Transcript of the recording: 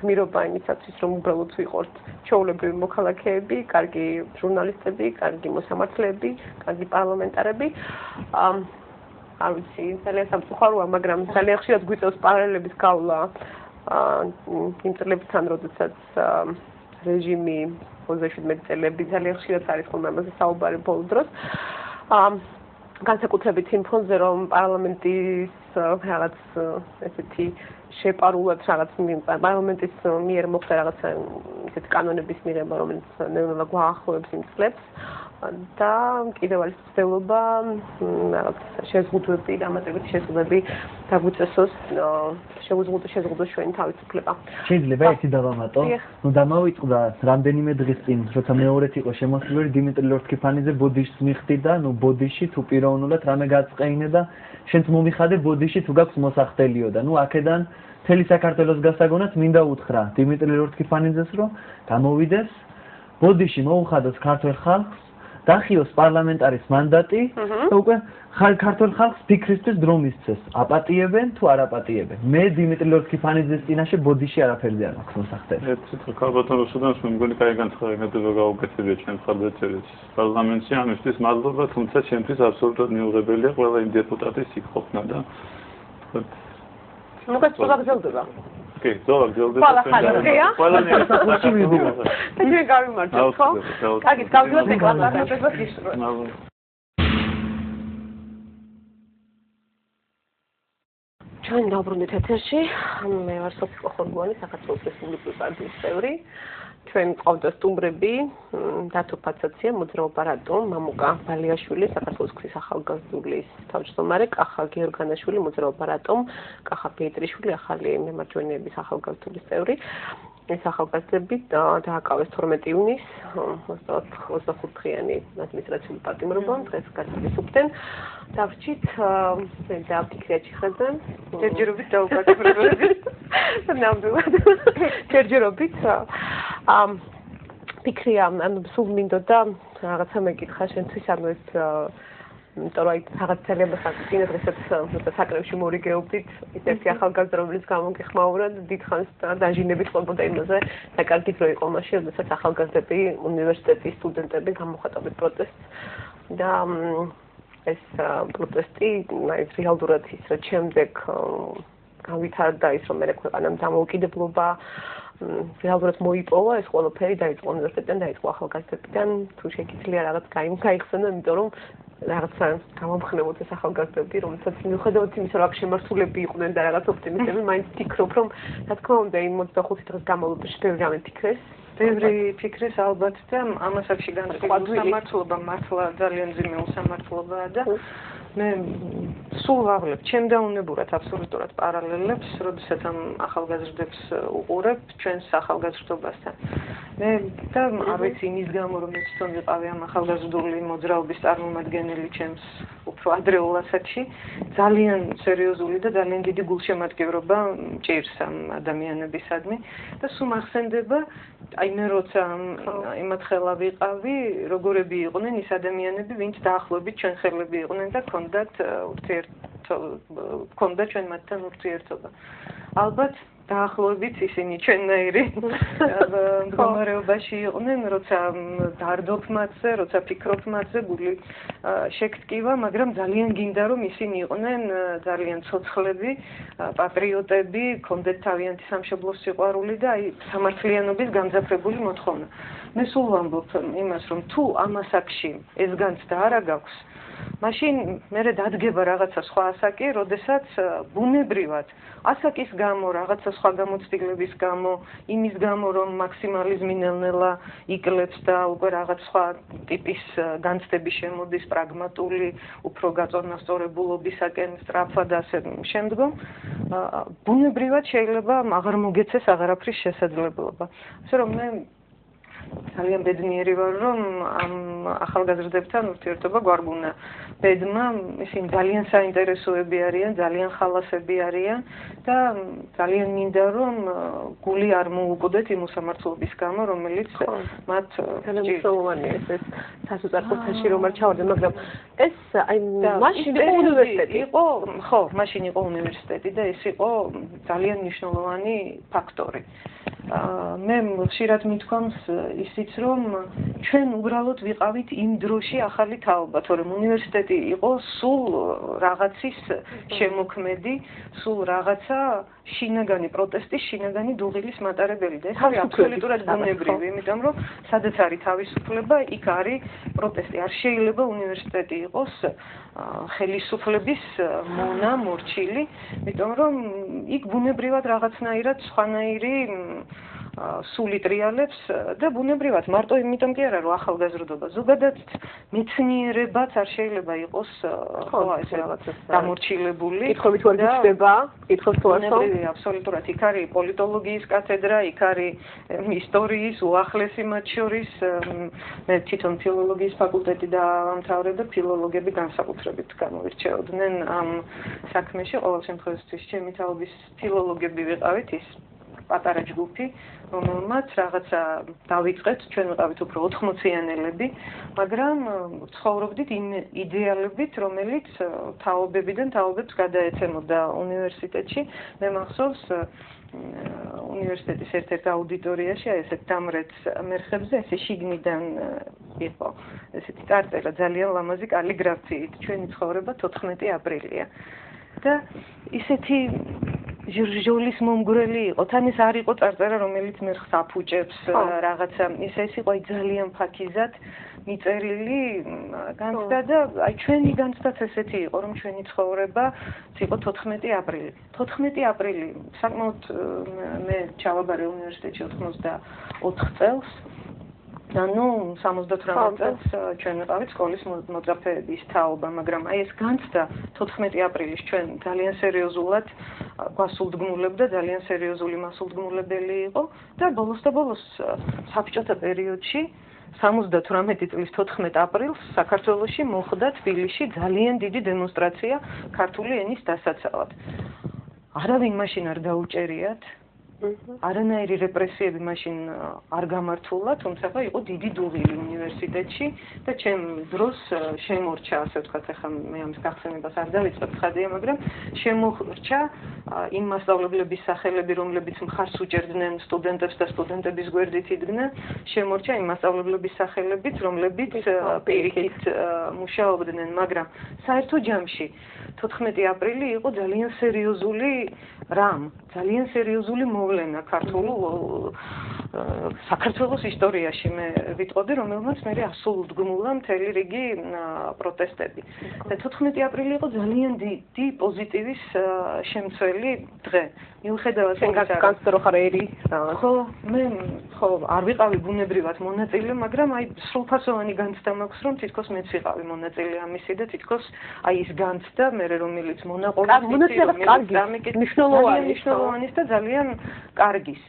გმირობა იმისათვის, რომ უბრალოდ ვიყოთ ჩვეულებრივი მოქალაქეები, კარგი ჟურნალისტები, კარგი მოსამართლეები, კარგი პარლამენტარები. არ ვიცი, ძალიან სამწუხაროა, მაგრამ ძალიან ხშირად გვიწევს პარალელების გავლა იმ წლებთან, როდესაც რეჟიმი 27 წელები ძალიან ხშირად არის ხოლმე ამაზე საუბარი ბოლო დროს. განსაკუთრებით იმ ფონზე, რომ პარლამენტის რაღაც ესეთი შეპარულად რაღაც პარლამენტის მიერ მოხდა რაღაცა ესეთი კანონების მიღება, რომელიც ნელა გვაახლოებს იმ წლებს და კიდევ არის ცდილობა რაღაც შეზღუდვები, დამატებითი შეზღუდვები დაგვიწესოს შეზღუდოს ჩვენი თავისუფლება. შეიძლება ერთი დავამატო? ნუ დამავიწყდა რამდენიმე დღის წინ, როცა მეორედ იყო შემოსვლელი დიმიტრი ლორთქიფანიძე ბოდიშს მიხდი და ნუ ბოდიში თუ პიროვნულად რამე გაწყეინე და შენც მომიხადე ბოდიში თუ გაქვს მოსახდელიო და ნუ აქედან მთელი საქართველოს გასაგონად მინდა უთხრა დიმიტრი ლორთქიფანიძეს, რომ გამოვიდეს ბოდიში მოუხადოს ქართველ ხალხს დახიოს პარლამენტარის მანდატი და უკვე ქართველ ხალხს ფიქრისთვის დრო მისცეს. აპატიებენ თუ არ აპატიებენ. მე დიმიტრი ლორთქიფანიძეს წინაშე ბოდიში არაფერზე არ მაქვს მოსახდელი. ცოტა ქალბატონ რუსუდანს მე მგონი კაი განცხადება გაუკეთებია ჩვენ ხალხებრივ პარლამენტში ამისთვის მადლობა, თუმცა ჩემთვის აბსოლუტურად მიუღებელია ყველა იმ დეპუტატის იქ ყოფნა და ნუ გასწორდა გძელდება. კი, ზოგადად გძელდება. ყველანი საკუთი მიდიოდა. მე გავიმარჯვებ, ხო? კარგი, გავდივართ ეკლაპარებას ისროს. ჩვენ დავბრუნდით ეთერში. მე ვარ სოფიკო ხორგოვანი, საქართველოს რესპუბლიკური პარტიის წევრი. ჩვენ ყავდა სტუმრები, დათო ფაცაცია, მოძრაობა რატომ, მამუკა ბალიაშვილი, საქართველოს ქვის ახალგაზრდულის თავმჯდომარე, კახა გიორგანაშვილი, მოძრაობა რატომ, კახა პეტრიშვილი, ახალი მემარჯვენეების ახალგაზრდულის წევრი. ეს ახალგაზრდები დააკავეს 12 ივნის 25 დღიანი ადმინისტრაციული პატიმრობა, დღეს გასწრებენ. დავრჩით და ფიქრია ჭიხაძე, ჯერჯერობით დაუპატიმრებებით. ნამდვილად. ჯერჯერობით ფიქრია, ანუ სულ მინდოდა რაღაცა მეკითხა შენთვის, ანუ ეს იმიტომ რომ რაღაც ძალიან წინა დღესაც საკრებში მორიგეობდით, ის ერთი ახალგაზრდა, რომელიც გამოგიხმაურა, დიდხანს დაჟინებით ყოფოდა იმაზე და კარგი დრო იყო მაშინ, როდესაც ახალგაზრდები, უნივერსიტეტის სტუდენტები გამოხატავდნენ პროტესტს და ეს პროტესტი რეალურად ის რაც შემდეგ გავითარდა ის რომ მე ქვეყანამ დამოუკიდებლობა რეალურად მოიპოვა ეს ყველაფერი დაიწყო უნივერსიტეტიდან, დაიწყო ახალგაზრდებიდან, თუ შეგიძლია რაღაც გაიხსენო, იმიტომ რომ რაღაცა გამომხნევოთ ეს ახალგაზრდები, რომელსაც მიუხედავად იმისა, რომ აქ შემართულები იყვნენ და რაღაც ოპტიმისტები, მაინც ფიქრობ, რომ რა თქმა უნდა იმ 25 დღის განმავლობაში ბევრი რამე ფიქრეს. ბევრი ფიქრეს ალბათ და ამას აქ განსხვავებული სამართლობა მართლა ძალიან ძიმე უსამართლობაა და მე სულ ვაღლებ, ჩემ დაუნებურად აბსოლუტურად პარალელებს, როდესაც ამ ახალგაზრდებს უყურებ ჩვენს ახალგაზრდობასთან. მე და არ ვიცი იმის გამო, რომ თვითონ ვიყავი ამ ახალგაზრდული მოძრაობის წარმომადგენელი ჩემს უფრო ადრეულ ასაკში, ძალიან სერიოზული და ძალიან დიდი გულშემატკივრობა მჭირს ამ ადამიანებისადმი და სულ მახსენდება, აი მე როცა იმათ ხელა ვიყავი, როგორები იყვნენ ის ადამიანები, ვინც დაახლოებით ჩვენ ხელები იყვნენ და ჰქონდა ჩვენ მათთან ურთიერთობა. ალბათ დაახლოებით ისინი ჩვენნაირი მდგომარეობაში იყვნენ, როცა დარდობ მათზე, როცა ფიქრობ მათზე, გული შეგტკივა, მაგრამ ძალიან გინდა რომ ისინი იყვნენ ძალიან ცოცხლები, პატრიოტები, ჰქონდეთ თავიანთი სამშობლოს სიყვარული და აი სამართლიანობის გამძაფრებული მოთხოვნა. მე სულ ვამბობ იმას, რომ თუ ამ ასაკში ეს განცდა არა გაქვს, მაშინ მე დადგება რაღაცა სხვა ასაკი, როდესაც ბუნებრივად ასაკის გამო, რაღაცა სხვა გამოცდილების გამო, იმის გამო, რომ მაქსიმალიზმი ნელ-ნელა იკლებს და უკვე რაღაც სხვა ტიპის განცდები შემოდის, პრაგმატული, უფრო გაწონასწორებულობისაკენ სწრაფად და ასე შემდგომ, ბუნებრივად შეიძლება აღარ მოგეცეს აღარაფრის შესაძლებლობა. ასე რომ მე ძალიან ბედნიერი ვარ, რომ ამ ახალგაზრდებთან ურთიერთობა გვარგუნა. ბედმა, ისინი ძალიან საინტერესოები არიან, ძალიან ხალასები არიან და ძალიან მინდა რომ გული არ მოუკვდეთ იმ უსამართლობის გამო, რომელიც მათ ხელმისაწვდომია ეს სასწრაფოთში რომ არ ჩავარდე, მაგრამ ეს აი მაშინ იყო უნივერსიტეტი, ხო, მაშინ იყო უნივერსიტეტი და ეს იყო ძალიან მნიშვნელოვანი ფაქტორი. მე ხშირად მithქვამს ისიც რომ ჩვენ უბრალოდ ვიყავით იმ დროში ახალი თაობა, თორემ უნივერსიტეტი იყო სულ რაღაცის შემოქმედი, სულ რაღაცა შინაგანი პროტესტის, შინაგანი დუღილის მატარებელი და ეს არის აბსოლუტურად ბუნებრივი, იმიტომ რომ სადაც არის თავისუფლება, იქ არის პროტესტი. არ შეიძლება უნივერსიტეტი იყოს ხელისუფლების მონა, მორჩილი, იმიტომ რომ იქ ბუნებრივად რაღაცნაირად სხვანაირი სული ტრიალებს და ბუნებრივად მარტო იმიტომ კი არა რომ ახალგაზრდობა ზოგადად მეცნიერებაც არ შეიძლება იყოს ხო ესე დამორჩილებული კითხვებით ვერ გიჩნდება კითხავს თუ ასო აბსოლუტურად იქ არის პოლიტოლოგიის კათედრა იქ არის ისტორიის უახლესი მათ შორის მე თვითონ ფილოლოგიის ფაკულტეტი დაამთავრე და ფილოლოგები განსაკუთრებით გამოვირჩეოდნენ ამ საქმეში ყოველ შემთხვევაში ჩემი თაობის ფილოლოგები ვიყავით ის პატარა ჯგუფი, რომელმაც რაღაცა დავიწყეთ, ჩვენ ვიყავით უფრო 80-იანელები, მაგრამ ცხოვრობდით იმ იდეალებით, რომელიც თაობებიდან თაობებს გადაეცემოდა უნივერსიტეტში. მე მახსოვს უნივერსიტეტის ერთ-ერთ აუდიტორიაში, აი ესეთ დამრეც მერხებზე, ესე შიგნიდან იყო ესეთი წარწერა ძალიან ლამაზი კალიგრაფიით, ჩვენი ცხოვრება 14 აპრილია. და ისეთი ჟურჟოლის მომგვრელი იყო. თან ეს არ იყო წარწერა, რომელიც მერხს აფუჭებს რაღაცა. ეს იყო ძალიან ფაქიზად მიწერილი განცდა და აი ჩვენი განცდაც ესეთი იყო, რომ ჩვენი ცხოვრება იყო 14 აპრილი. 14 აპრილი საკმაოდ მე ჩავაბარე უნივერსიტეტში 84 წელს. ანუ 78 წელს ჩვენ ვიყავით სკოლის მოწაფეების თაობა, მაგრამ აი ეს განცდა 14 აპრილის ჩვენ ძალიან სერიოზულად გვასულდგმულებდა, ძალიან სერიოზული მასულდგმულებელი იყო და ბოლოს საბჭოთა პერიოდში 78 წლის 14 აპრილს საქართველოში მოხდა თბილისში ძალიან დიდი დემონსტრაცია ქართული ენის დასაცავად. არავინ მაშინ არ დაუჭერიათ არანაირი რეპრესიები მაშინ არ გამართულა, თუმცა იყო დიდი დუღილი უნივერსიტეტში და ჩემ დროს შემორჩა, ასე ვთქვათ, ახლა მე ამის გახსენებას არ დავიწყებ ხადია, მაგრამ შემორჩა იმ მასწავლებლების სახელები, რომლებიც მხარს უჭერდნენ სტუდენტებს და სტუდენტების გვერდით იდგნენ, შემორჩა იმ მასწავლებლების სახელებიც, რომლებიც პირიქით მუშაობდნენ, მაგრამ საერთო ჯამში 14 აპრილი იყო ძალიან სერიოზული რამ, ძალიან სერიოზული მოვლენა ქართულ საქართველოს ისტორიაში მე ვიტყოდი, რომელმაც მე ასულდგმულა მთელი რიგი პროტესტები. და 14 აპრილი იყო ძალიან დიდი პოზიტივის შემცველი დღე. მიუხედავად განცდა რომ ხარ ერი ხო, მე ხო არ ვიყავი ბუნებრივად მონაწილე, მაგრამ აი სრულფასოვანი განცდა მაქვს, რომ თითქოს მეც ვიყავი მონაწილე ამისი და თითქოს აი ის განცდა მე რომელიც მონაწილეობის მნიშვნელოვანის და ძალიან კარგის.